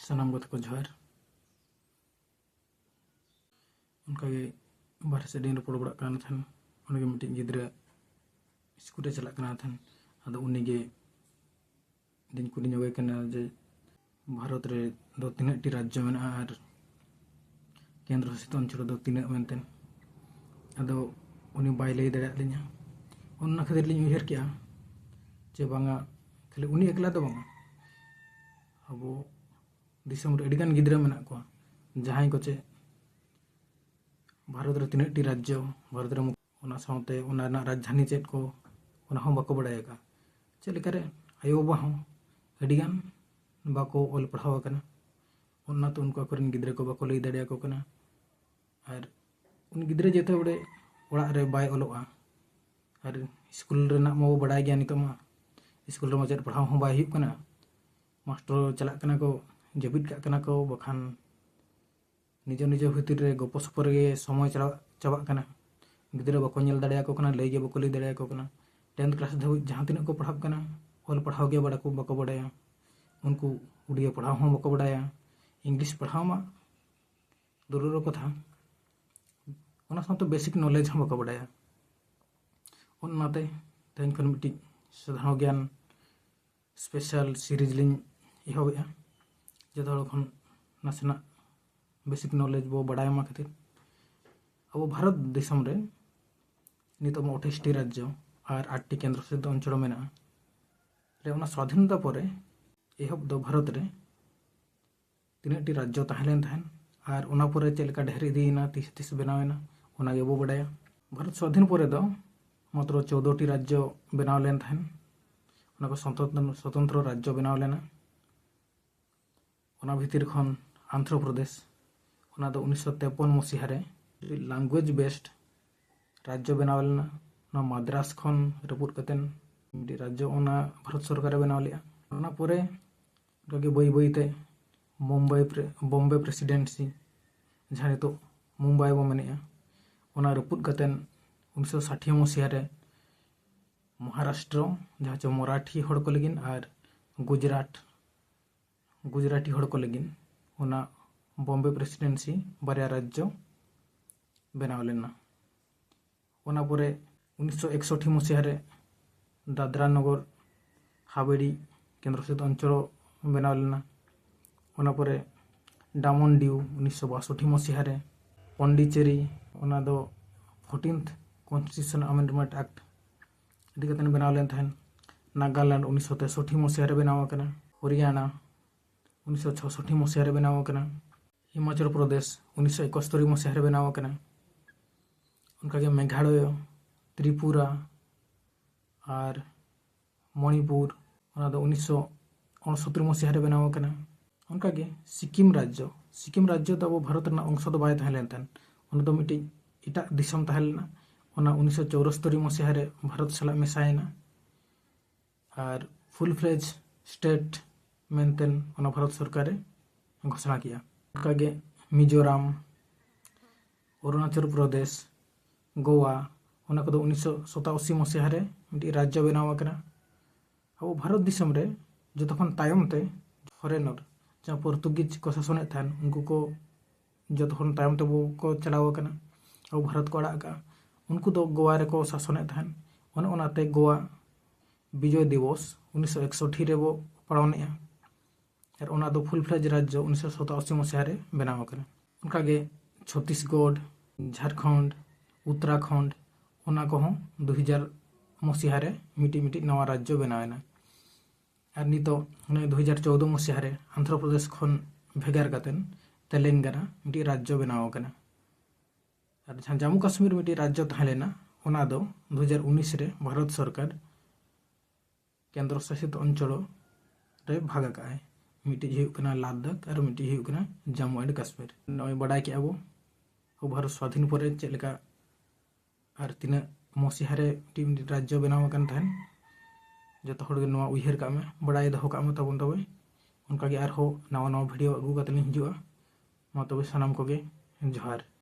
ᱥᱟᱱᱟᱢ ᱜᱟᱛᱮ ᱠᱚ ᱡᱚᱦᱟᱨ ᱚᱱᱠᱟᱜᱮ ᱵᱟᱨᱦᱮ ᱥᱮᱫ ᱤᱧ ᱨᱚᱯᱚᱲ ᱵᱟᱲᱟᱜ ᱠᱟᱱ ᱛᱟᱦᱮᱱ ᱚᱸᱰᱮᱜᱮ ᱢᱤᱫᱴᱤᱡ ᱜᱤᱫᱽᱨᱟᱹ ᱥᱠᱩᱞ ᱨᱮ ᱪᱟᱞᱟᱜ ᱠᱟᱱᱟ ᱛᱟᱦᱮᱱ ᱟᱫᱚ ᱩᱱᱤᱜᱮ ᱤᱧ ᱠᱩᱞᱤ ᱧᱚᱜᱮ ᱠᱟᱱᱟ ᱡᱮ ᱵᱷᱟᱨᱚᱛ ᱨᱮ ᱫᱚ ᱛᱤᱱᱟᱹᱜ ᱴᱤ ᱨᱟᱡᱽᱡᱚ ᱢᱮᱱᱟᱜᱼᱟ ᱟᱨ ᱠᱮᱱᱫᱨᱚ ᱥᱟᱥᱤᱛ ᱚᱧᱪᱚᱞ ᱫᱚ ᱛᱤᱱᱟᱹᱜ ᱢᱮᱱᱛᱮ ᱟᱫᱚ ᱩᱱᱤ ᱵᱟᱭ ᱞᱟᱹᱭ ᱫᱟᱲᱮᱭᱟᱫ ᱞᱤᱧᱟ ᱚᱱᱟ ᱠᱷᱟᱹᱛᱤᱨ ᱞᱤᱧ ᱩᱭᱦᱟᱹᱨ ᱠᱮᱜᱼᱟ ᱡᱮ ᱵᱟᱝᱟ ᱠᱷᱟᱹᱞᱤ ᱩᱱᱤ ᱮᱠᱞᱟ ᱫᱚ ᱵᱟᱝᱟ ᱟᱵᱚ ᱫᱤᱥᱚᱢ ᱨᱮ ᱟᱹᱰᱤᱜᱟᱱ ᱜᱤᱫᱽᱨᱟᱹ ᱢᱮᱱᱟᱜ ᱠᱚᱣᱟ ᱡᱟᱦᱟᱸᱭ ᱠᱚ ᱪᱮ ᱵᱷᱟᱨᱚत ᱨᱮ ᱛᱤᱱᱟᱹᱜ ᱴᱤ ᱨᱟᱡᱽᱡᱚ ᱵᱷᱟᱨᱚत ᱨᱮ ᱚᱱᱟ ᱥᱟᱶᱛᱮ ᱚᱱᱟ ᱨᱮᱱᱟᱜ ᱨᱟᱡᱽᱫᱷᱟᱱᱤ ᱪᱮᱫ ᱠᱚ ᱚᱱᱟ ᱦᱚᱸ ᱵᱟᱠᱚ ᱵᱟᱲᱟᱭ ᱟᱠᱟᱫᱟ ᱪᱮᱫ ᱞᱮᱠᱟᱨᱮ ᱟᱭᱳᱼᱵᱟᱵᱟ ᱦᱚᱸ ᱟᱹᱰᱤᱜᱟᱱ ᱵᱟᱠᱚ ᱚᱞ ᱯᱟᱲᱦᱟᱣ ᱟᱠᱟᱱᱟ ᱚᱱᱟᱛᱮ ᱩᱱᱠᱩ ᱟᱠᱚᱨᱮᱱ ᱜᱤᱫᱽᱨᱟᱹ ᱠᱚ ᱵᱟᱠᱚ ᱞᱟᱹᱭ ᱫᱟᱲᱮᱭᱟᱠᱚ ᱠᱟᱱᱟ ᱟᱨ ᱩᱱᱤ ᱜᱤᱫᱽᱨᱟᱹ ᱡᱮᱛᱮ ᱵᱟᱲᱮ ᱚᱲᱟᱜ ᱨᱮ ᱵᱟᱭ ᱚᱞᱚᱜᱼᱟ ᱟᱨ ᱥᱠᱩᱞ ᱨᱮᱱᱟᱜ ᱢᱟᱵᱚ ᱵᱟᱲᱟᱭ ᱜᱮᱭᱟ ᱱᱤᱛᱚᱜ ᱢᱟ ᱥᱠᱩᱞ ᱨᱮᱢᱟ ᱪᱮᱫ ᱯᱟᱲᱦᱟᱣ ᱦᱚᱸ ᱵᱟᱭ ᱦᱩᱭᱩᱜ ᱠᱟᱱᱟ मास्टर चलाक कना को जबित कना को बखान निज निज भितर रे गप सप रे समय चाबा कना गिद्रा बको नेल दाड़े को कना लई गे बको लई दाड़े को कना 10th क्लास धाबी जहां तिना को पढ़ाव कना ऑल पढ़ाव गे बड़ा को बको बड़ाया उनको उड़िया पढ़ाव हों बको बड़ाया इंग्लिश पढ़ाव मा दूर कथा ओना साथ बेसिक नॉलेज हों बको बड़ाया ओनाते तेन खन मिट्टी साधारण ज्ञान स्पेशल सीरीज लिंग इहबेआ जो खन नासेना बेसिक नॉलेज बो बड़ायमा खातिर अब भारत देशम रे नित 28 राज्य और 8 टी केंद्र शासित अंचल मेना रे ओना स्वाधीनता परे एहब दो भारत रे तीन टी राज्य ताहेलेन थाहन और ओना परे चेलका ढेर इदीना तीस तीस बनावेना ओना गे बो बड़ाया भारत स्वाधीन परे दो मात्र 14 टी राज्य बनावलेन थाहन ओना को स्वतंत्र राज्य बनाव लेना ओना भितर खन आंध्र प्रदेश ओना दो 1953 मसीहा रे लैंग्वेज बेस्ड राज्य बनाव लेना ना मद्रास खन रिपोर्ट कतेन मिडी राज्य ओना भारत सरकार बनाव लिया ओना परे गगे बई बईते बॉम्बे प्रेसिडेंसी जहां तो मुंबई बो मेनेया ओना रिपोर्ट कतेन 1960 मसीहा रे महाराष्ट्र जहाँ चो मराठी हड़ को लगिन और गुजराती हड़ को लगिन ओना बॉम्बे प्रेसिडेंसी बारिया राज्य बनाव लेना ओना परे 1961 मसीहा रे दादरा नगर हावेरी केंद्र शासित अंचल बनाव लेना ओना परे डामन डिउ 1962 मसीहा रे पौंडीचेरी ओना दो 14th कॉन्स्टिट्यूशन अमेंडमेंट एक्ट इदी कतन बनाव लेन थाहन नागालैंड 1963 मसीहा रे बनाव कना हरियाणा 1966 मसीहा रे बनाव कना हिमाचल प्रदेश 1971 मसीहा रे बनाव कना उनका के मेघालय त्रिपुरा और मणिपुर ओना दो 1969 मसीहा रे बनाव कना उनका के सिक्किम राज्य तो अब भारत रना अंश दो बाय थाहलेन थाहन ओना दो मिटी इटा दिसम थाहलेना 1974 मसीहा रे भारत साला मेसायना और फुल फ्लेज स्टेट मेनतेन ओना भारत सरकार घोषणा किया उनकागे मिजोराम अरुणाचल प्रदेश गोवा ओना को 1987 मसीहा रे मिटी राज्य बनाव कना अब भारत दिसम रे जतखन तायम ते फॉरेनर जहाँ पोर्तुगीज को शासन थान उनको को जतखन तायम ते को चलाव कना अब भारत को अड़ा का उनको दो गोवा रे को शासन थान ओनाते गोवा विजय दिवस 1961 रे वो पालने और ओना दो फुल फ्लेज राज्य 1987 मसीहा रे बनाव कना उनका गे छत्तीसगढ़ झारखंड उत्तराखंड ओना को 2000 मसीहा रे मिटी मिटी नवा राज्य बनावेना और नितो 2014 मसीहा रे आंध्र प्रदेश खन भेगार कतेन तेलंगाना मिटी राज्य बनाव कना और जहाँ जम्मू काश्मीर मिटी राज्य ताहेलेना ओना दो 2019 रे भारत सरकार केंद्र शासित अंचल रे भाग काए मिटी हुकना लद्दाख और मिटी हुकना जम्मू एंड काश्मीर नय बड़ाई के अब भारत स्वाधीन परे चेलका और तीना मसीहा रे राज्य बनाव कन थाहन जतो हड़ गे नवा उयहर का में बड़ाई दहो का में तबन तबे उनका गे आर हो नवा नवा वीडियो अगू कतलिन हिजुआ मा तबे सनाम को गे जोहार।